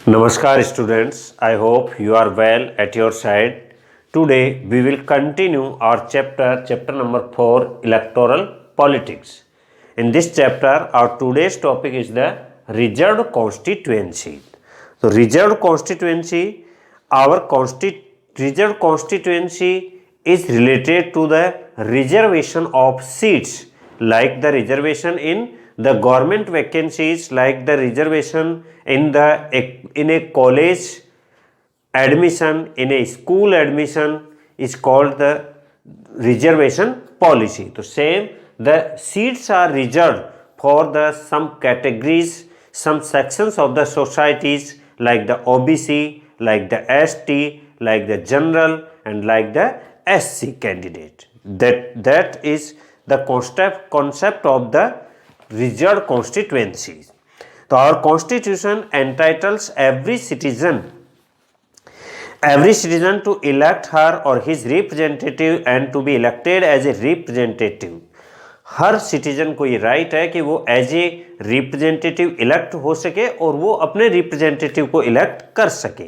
Namaskar students, I hope you are well at your side. Today we will continue our chapter number 4, electoral politics. In this chapter our today's topic is the reserved constituency. So reserved constituency, reserved constituency is related to the reservation of seats, like the reservation in the government vacancies, like the reservation in a college admission, in a school admission is called the reservation policy. So same, the seats are reserved for the some categories, some sections of the societies, like the OBC, like the ST, like the general, and like the SC candidate. That is the concept of the reserved constituencies. So our constitution entitles every citizen to elect her or his representative and to be elected as a representative. Her citizen को ये right है कि वो as a representative elect हो सके और वो अपने रिप्रेजेंटेटिव को इलेक्ट कर सके.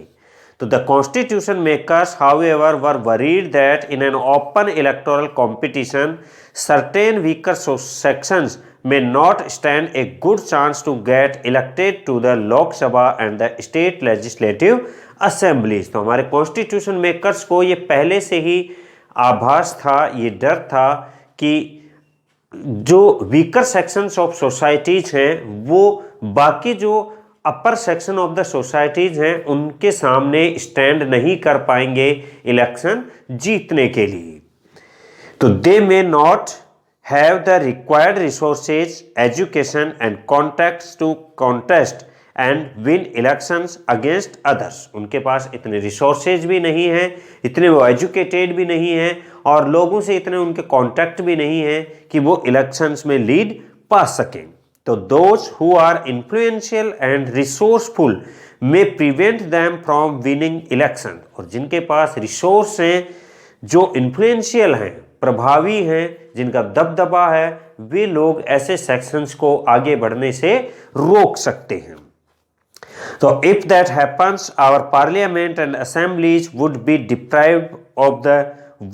तो the constitution makers however were worried that in an open electoral competition certain weaker sections may not stand a good chance to get elected to the Lok Sabha and the state legislative assemblies. तो हमारे constitution makers को ये पहले से ही आभास था, ये डर था कि जो वीकर सेक्शंस ऑफ सोसाइटीज हैं वो बाकी जो अपर सेक्शन ऑफ द सोसाइटीज हैं उनके सामने स्टैंड नहीं कर पाएंगे इलेक्शन जीतने के लिए. तो they may not have the required resources, education and contacts to contest and win elections against others. उनके पास इतने रिसोर्सेज भी नहीं हैं, इतने वो एजुकेटेड भी नहीं हैं और लोगों से इतने उनके कॉन्टैक्ट भी नहीं हैं कि वो इलेक्शंस में लीड पा सकें. तो those who are influential and resourceful may prevent them from winning election. और जिनके पास रिसोर्स हैं, जो इन्फ्लुएंशियल हैं, प्रभावी हैं, जिनका दबदबा है, वे लोग ऐसे सेक्शंस को आगे बढ़ने से रोक सकते हैं. So if that happens, our parliament and assemblies would be deprived of the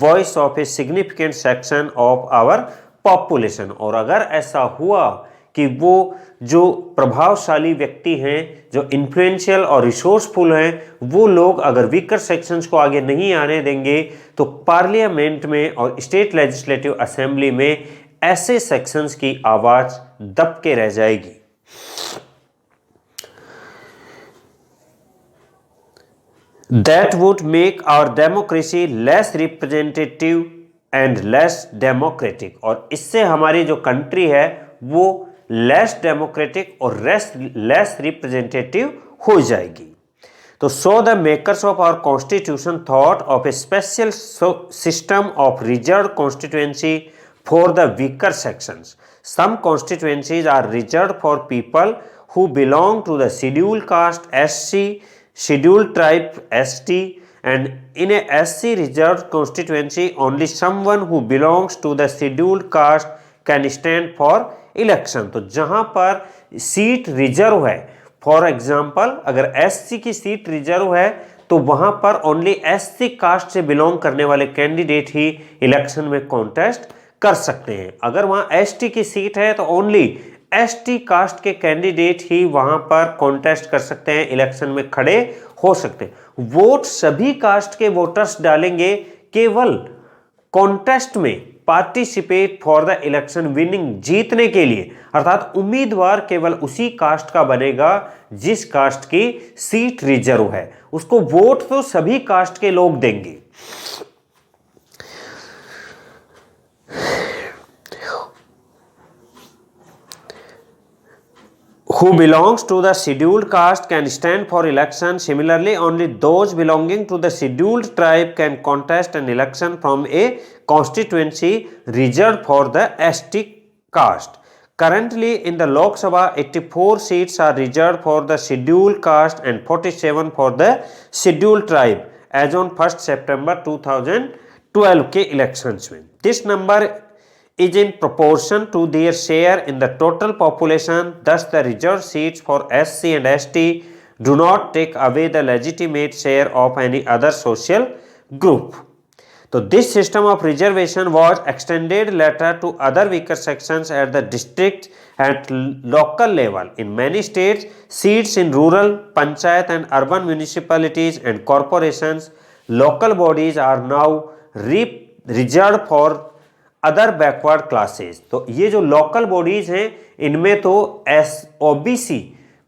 voice of a significant section of our population. और अगर ऐसा हुआ कि वो जो प्रभावशाली व्यक्ति हैं, जो इन्फ्लुएंशियल और रिसोर्सफुल हैं, वो लोग अगर वीकर सेक्शंस को आगे नहीं आने देंगे तो पार्लियामेंट में और स्टेट लेजिस्लेटिव असेंबली में ऐसे सेक्शंस की आवाज़ दब के रह जाएगी. That would make our democracy less representative and less democratic. और इससे हमारी जो कंट्री है वो लेस डेमोक्रेटिक और लेस रिप्रेजेंटेटिव हो जाएगी. तो so the makers of our constitution thought of a special system of reserve constituency for the weaker sections. Some constituencies are reserve for people who belong to the scheduled caste SC, scheduled tribe ST, and in a SC reserved constituency only someone who belongs to the scheduled caste can stand for election. तो जहां पर seat reserve है, for example अगर SC की seat reserve है तो वहां पर ओनली SC कास्ट से बिलोंग करने वाले कैंडिडेट ही इलेक्शन में कॉन्टेस्ट कर सकते हैं. अगर वहां ST की सीट है तो ओनली ST कास्ट के कैंडिडेट ही वहां पर कॉन्टेस्ट कर सकते हैं, इलेक्शन में खड़े हो सकते हैं. वोट सभी कास्ट के वोटर्स डालेंगे, केवल कॉन्टेस्ट में participate for the election winning, जीतने के लिए. अर्थात उम्मीदवार केवल उसी कास्ट का बनेगा जिस कास्ट की सीट रिजर्व है. उसको वोट तो सभी कास्ट के लोग देंगे. Who belongs to the scheduled caste can stand for election. Similarly, only those belonging to the scheduled tribe can contest an election from a constituency reserved for the ST caste. Currently, in the Lok Sabha, 84 seats are reserved for the scheduled caste and 47 for the scheduled tribe as on 1st September 2012 के elections में. This number is in proportion to their share in the total population. Thus, the reserved seats for SC and ST do not take away the legitimate share of any other social group. So this system of reservation was extended later to other weaker sections at the district and local level. In many states, seats in rural, panchayat and urban municipalities and corporations, local bodies are now reserved for other backward classes. तो ये जो local bodies हैं इनमें तो OBC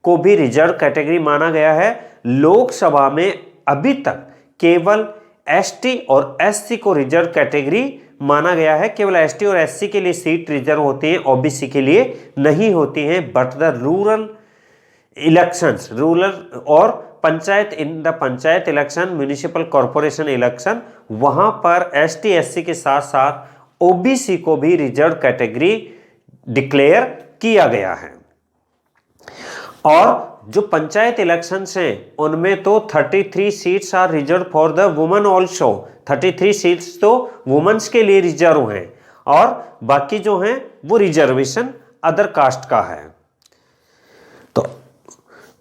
को भी reserve category माना गया है। लोकसभा में अभी तक केवल एसटी और एससी को रिजर्व कैटेगरी माना गया है। केवल एसटी और एससी के लिए सीट रिजर्व होती हैं, ओबीसी के लिए नहीं होती हैं। But the rural elections, rural और panchayat, in the panchayat election, municipal corporation election, वहां पर एसटी एससी के साथ साथ ओबीसी को भी रिजर्व कैटेगरी डिक्लेयर किया गया है। और जो पंचायत इलेक्शंस हैं उनमें तो 33 seats are reserve for the women also. 33 seats तो वुमेन्स के लिए रिजर्व हैं और बाकी जो हैं वो रिजर्वेशन अदर कास्ट का है। तो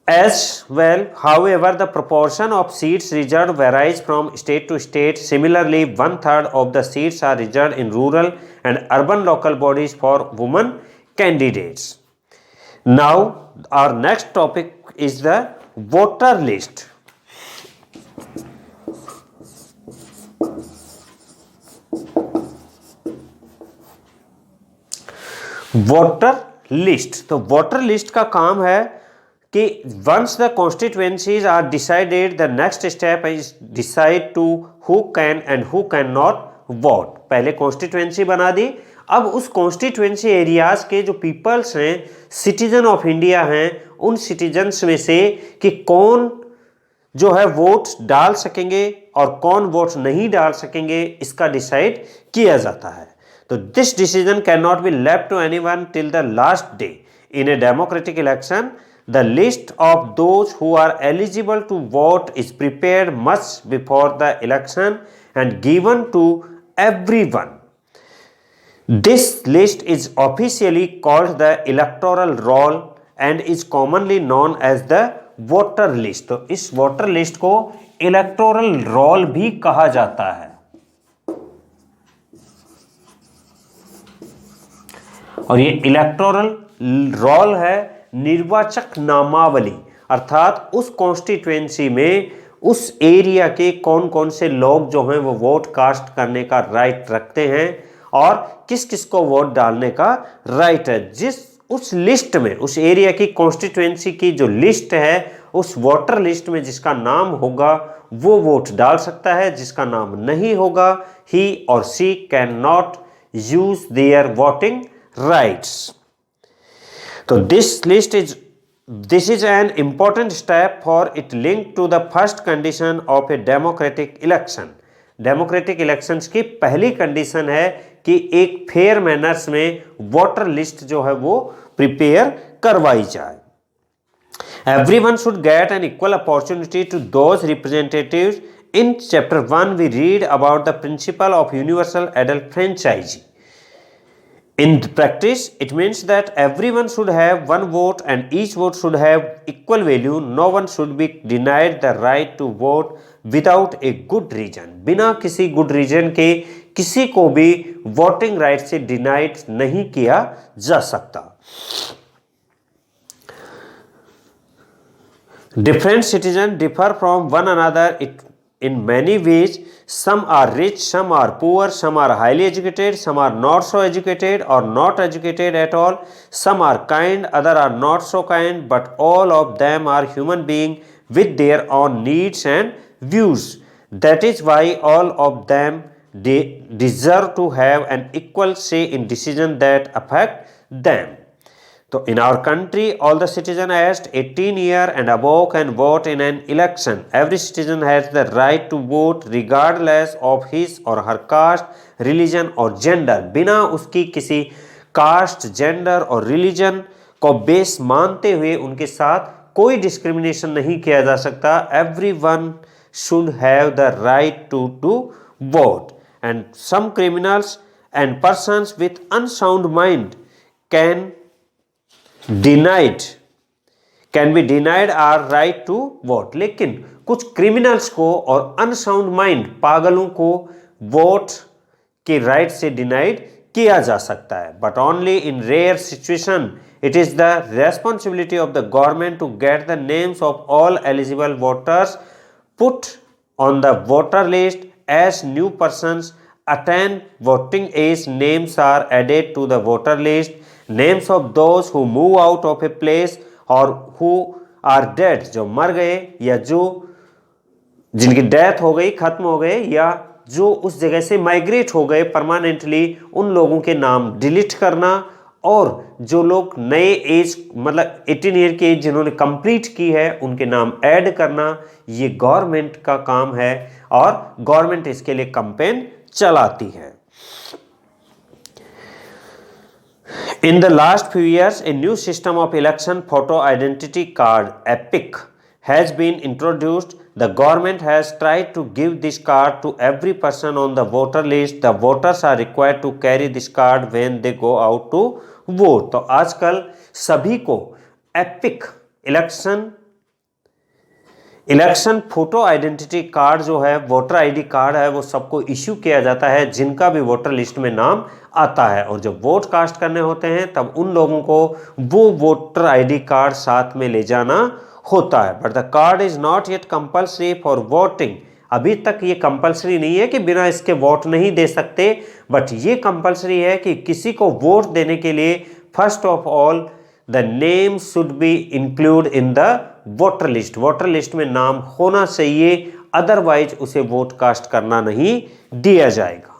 as well, however, the proportion of seats reserved varies from state to state. Similarly, 1/3 of the seats are reserved in rural and urban local bodies for women candidates. Now, our next topic is the voter list. Voter list, तो voter list का काम है कि once the constituencies are decided, the next step is decide to who can and who cannot vote. पहले constituency बना दी, अब उस constituency areas के जो पीपल्स हैं, सिटीजन ऑफ इंडिया हैं, उन सिटीजन्स में से कि कौन जो है वोट डाल सकेंगे और कौन वोट नहीं डाल सकेंगे, इसका डिसाइड किया जाता है। तो this decision can not be left to anyone till the last day. In a democratic election the list of those who are eligible to vote is prepared much before the election and given to everyone. This list is officially called the electoral roll and is commonly known as the voter list. तो इस voter list को electoral roll भी कहा जाता है। और ये electoral roll है निर्वाचक नामावली, अर्थात उस कॉन्स्टिट्यूएंसी में उस एरिया के कौन कौन से लोग जो हैं वो वोट कास्ट करने का राइट रखते हैं और किस किस को वोट डालने का राइट है। जिस उस लिस्ट में, उस एरिया की कॉन्स्टिट्यूएंसी की जो लिस्ट है, उस वोटर लिस्ट में जिसका नाम होगा वो वोट डाल सकता है, जिसका नाम नहीं होगा ही और she can not use their voting rights. So this is an important step for it linked to the first condition of a democratic election. Democratic elections की पहली कंडीशन है कि एक फेयर मैनर्स में वोटर लिस्ट जो है वो prepare करवाई जाए। Everyone should get an equal opportunity to those representatives. In chapter 1 we read about the principle of universal adult franchise. In practice, it means that everyone should have one vote and each vote should have equal value. No one should be denied the right to vote without a good reason. बिना किसी good reason के किसी को भी voting right से denied नहीं किया जा सकता। Different citizens differ from one another in many ways. Some are rich, some are poor, some are highly educated, some are not so educated or not educated at all. Some are kind, others are not so kind, but all of them are human beings with their own needs and views. That is why all of them deserve to have an equal say in decisions that affect them. So in our country, all the citizens aged 18 years and above can vote in an election. Every citizen has the right to vote regardless of his or her caste, religion or gender. बिना उसकी किसी cast, gender और religion को base मानते हुए उनके साथ कोई डिस्क्रिमिनेशन नहीं किया जा सकता। Everyone should have the right to vote. And some criminals and persons with unsound mind can can be denied or right to vote. लेकिन कुछ क्रिमिनल्स को और अनसाउंड माइंड पागलों को वोट के राइट से डिनाइड किया जा सकता है, but only in rare situation it is the responsibility of the government to get the names of all eligible voters put on the voter list as new persons attain voting age. Names are added to the voter list. Names of those who move out of a place or who are dead, जो मर गए या जो जिनकी death हो गई, खत्म हो गए, या जो उस जगह से माइग्रेट हो गए परमानेंटली, उन लोगों के नाम डिलीट करना, और जो लोग नए एज मतलब 18 ईयर की एज जिन्होंने कंप्लीट की है उनके नाम ऐड करना, ये गवर्नमेंट का काम है और गवर्नमेंट इसके लिए कैंपेन चलाती है। In the last few years, a new system of election photo identity card, EPIC, has been introduced. The government has tried to give this card to every person on the voter list. The voters are required to carry this card when they go out to vote. तो आजकल सभी को EPIC election photo identity card जो है, voter ID card है, वो सबको issue किया जाता है जिनका भी वोटर लिस्ट में नाम आता है। और जब वोट कास्ट करने होते हैं तब उन लोगों को वो वोटर आईडी कार्ड साथ में ले जाना होता है। But the card is not yet compulsory for voting. अभी तक ये कंपल्सरी नहीं है कि बिना इसके वोट नहीं दे सकते, बट ये कंपल्सरी है कि किसी को वोट देने के लिए first of all the name should be include in the voter list. Voter list में नाम होना चाहिए, अदरवाइज उसे वोट कास्ट करना नहीं दिया जाएगा।